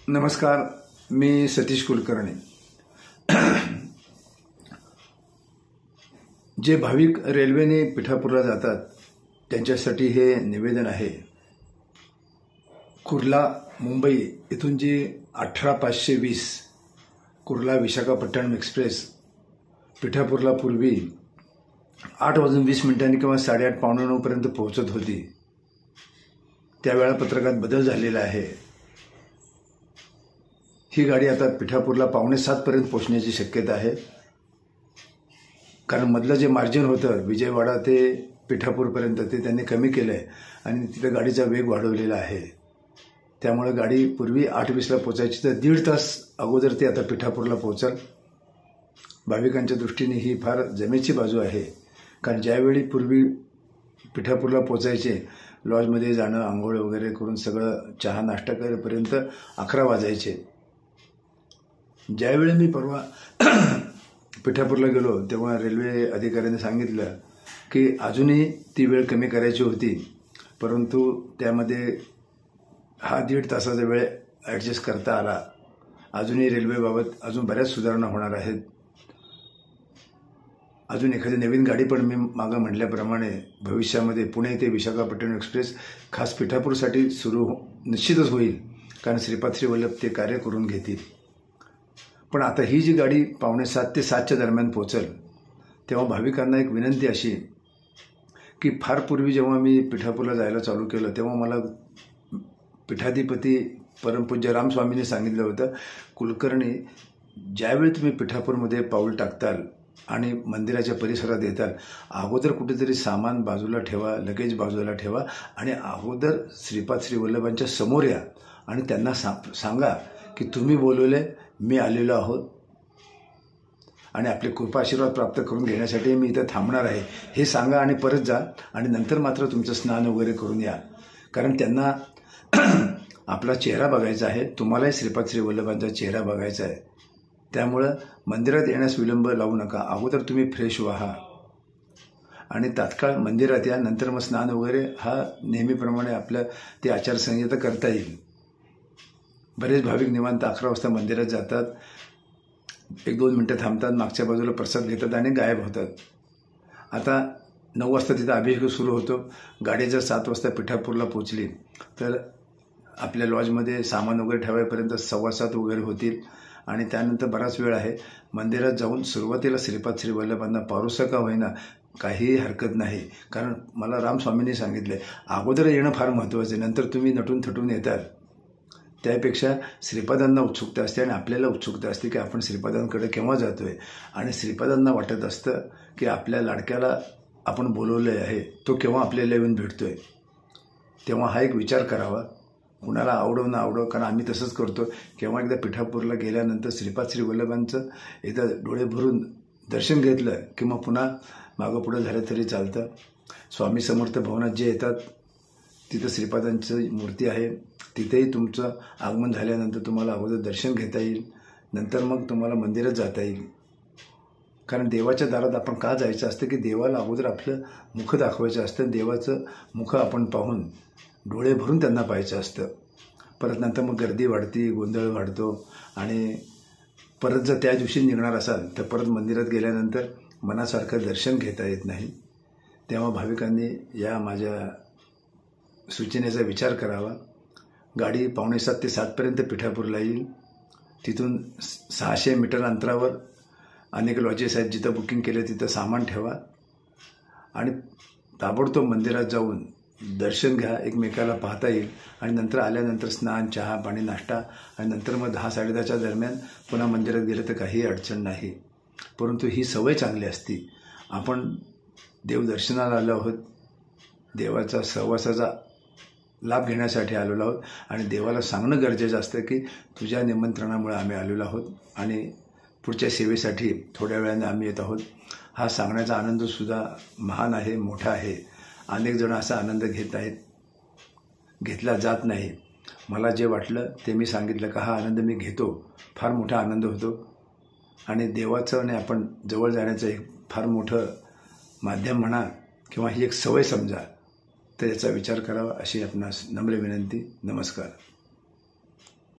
नमस्कार, मी सतीश कुलकर्णी। जे भाविक रेल्वेने पिठापूरला जातात त्यांच्यासाठी हे निवेदन आहे। कुर्ला मुंबई इथून जी 18520 कुर्ला विशाखापट्टणम एक्सप्रेस पिठापूरला पूर्वी 8:20 किंवा 8:30 पावणे 9 पर्यंत पोहोचत होती, त्या वेळापत्रकात बदल झालेला आहे। ही गाडी आता पिठापूरला 6:45 पर्यंत पोहोचण्याची शक्यता आहे, कारण मधलं जे मार्जिन होतं विजयवाडा ते पिठापूरपर्यंत ते त्यांनी कमी केलं आहे आणि तिथे गाडीचा वेग वाढवलेला आहे। त्यामुळे गाडी पूर्वी 8:20ला पोहोचायची तर 1.5 तास अगोदर ती आता पिठापूरला पोहोचेल। भाविकांच्या दृष्टीने ही फार जमेची बाजू आहे, कारण ज्यावेळी पूर्वी पिठापूरला पोहोचायचे लॉजमध्ये जाणं, आंघोळ वगैरे करून सगळं चहा नाश्ता करेपर्यंत 11 वाजायचे। ज्यावेळी मी परवा पिठापूरला गेलो तेव्हा रेल्वे अधिकाऱ्यांनी सांगितलं की अजूनही ती वेळ कमी करायची होती, परंतु त्यामध्ये हा 1.5 तासाचा वेळ ॲडजस्ट करता आला। अजूनही रेल्वेबाबत अजून बऱ्याच सुधारणा होणार आहेत। अजून एखादी नवीन गाडी पण मी मागं म्हटल्याप्रमाणे भविष्यामध्ये पुणे ते विशाखापट्टणम एक्सप्रेस खास पिठापूरसाठी सुरू निश्चितच होईल, कारण श्रीपाद श्री वल्लभ ते कार्य करून घेतील। पण आता ही जी गाडी 6:45 ते 7च्या दरम्यान पोहोचेल, तेव्हा भाविकांना एक विनंती अशी की फार पूर्वी जेव्हा मी पिठापूरला जायला चालू केलं तेव्हा मला पीठाधिपती परमपूज्य रामस्वामींनी सांगितलं होतं, कुलकर्णी, ज्यावेळी तुम्ही पिठापूरमध्ये पाऊल टाकताल आणि मंदिराच्या परिसरात येताल, अगोदर कुठेतरी सामान बाजूला ठेवा, लगेज बाजूला ठेवा आणि अगोदर श्रीपाद श्री वल्लभांच्या समोर या आणि त्यांना सांगा की तुम्ही बोलवले, मी आलेलो आहोत आणि आपले कृपा आशीर्वाद प्राप्त करून घेण्यासाठी मी इथं थांबणार आहे, हे सांगा आणि परत जा आणि नंतर मात्र तुमचं स्नान वगैरे करून या। कारण त्यांना आपला चेहरा बघायचा आहे, तुम्हालाही श्रीपाद श्री वल्लभांचा चेहरा बघायचा आहे। त्यामुळं मंदिरात येण्यास विलंब लावू नका, अगोदर तुम्ही फ्रेश व्हा आणि तात्काळ मंदिरात या, नंतर मग स्नान वगैरे हा नेहमीप्रमाणे आपल्या ती आचारसंहिता करता येईल। बरेच भाविक निवांत 11 वाजता मंदिरात जातात, 1-2 मिनटं थांबतात, मागच्या बाजूला प्रसाद घेतात आणि गायब होतात। आता 9 वाजता तिथं अभिषेक सुरू होतो। गाडी जर 7 वाजता पिठापूरला पोहोचली तर आपल्या लॉजमध्ये सामान वगैरे ठेवायपर्यंत 7:15 वगैरे होतील आणि त्यानंतर बराच वेळ आहे। मंदिरात जाऊन सुरुवातीला श्रीपाद श्री वल्लभांना पारुसा का होईना काहीही हरकत नाही, कारण मला रामस्वामींनी सांगितले अगोदर येणं फार महत्त्वाचं आहे, नंतर तुम्ही नटून थटून येतात। त्यापेक्षा श्रीपादांना उत्सुकता असते आणि आपल्याला उत्सुकता असते की आपण श्रीपादांकडे केव्हा जातोय आणि श्रीपादांना वाटत असतं की आपल्या लाडक्याला आपण बोलवले आहे, तो केव्हा आपल्याला येऊन भेटतोय। तेव्हा हा एक विचार करावा, कुणाला आवडो ना आवडो, कारण आम्ही तसंच करतो। केव्हा एकदा पिठापूरला गेल्यानंतर श्रीपाद श्री वल्लभांचं एकदा डोळे भरून दर्शन घेतलं की मग पुन्हा मागं पुढं झालं तरी चालतं। स्वामी समर्थ भवनात जे येतात तिथं श्रीपादांची मूर्ती आहे, तिथेही तुमचं आगमन झाल्यानंतर तुम्हाला अगोदर दर्शन घेता येईल, नंतर मग तुम्हाला मंदिरात जाता येईल। कारण देवाच्या दारात आपण का जायचं असतं की देवाला अगोदर आपलं मुख दाखवायचं असतं, देवाचं मुख आपण पाहून डोळे भरून त्यांना पाहायचं असतं। परत नंतर मग गर्दी वाढती, गोंधळ वाढतो आणि परत जर त्या दिवशी निघणार असाल तर परत मंदिरात गेल्यानंतर मनासारखं दर्शन घेता येत नाही। तेव्हा भाविकांनी या माझ्या सूचनेचा विचार करावा। गाडी 6:45 ते 7 पर्यंत पिठापूरला येईल। तिथून 600 मीटर अंतरावर अनेक लॉजेस आहेत, जिथं बुकिंग केलं तिथं सामान ठेवा आणि ताबडतोब मंदिरात जाऊन दर्शन घ्या, एकमेकाला पाहता येईल आणि नंतर आल्यानंतर स्नान, चहा, पाणी, नाश्ता आणि नंतर मग 10-10:30च्या दरम्यान पुन्हा मंदिरात गेलं तर काहीही अडचण नाही। परंतु ही सवय चांगली असती। आपण देवदर्शनाला आलो आहोत, देवाचा सहवासाचा लाभ घेण्यासाठी आलेलो आहोत आणि देवाला सांगणं गरजेचं असतं की तुझ्या निमंत्रणामुळे आम्ही आलेलो आहोत आणि पुढच्या सेवेसाठी थोड्या वेळाने आम्ही येत आहोत। हा सांगण्याचा आनंदसुद्धा महान आहे, मोठा आहे। अनेक जण असा आनंद घेत आहेत, घेतला जात नाही। मला जे वाटलं ते मी सांगितलं का हा आनंद मी घेतो, फार मोठा आनंद होतो आणि देवाचं आणि आपण जवळ जाण्याचं एक फार मोठं माध्यम म्हणा किंवा ही एक सवय समजा, तर याचा विचार करावा अशी आपणास नम्र विनंती। नमस्कार।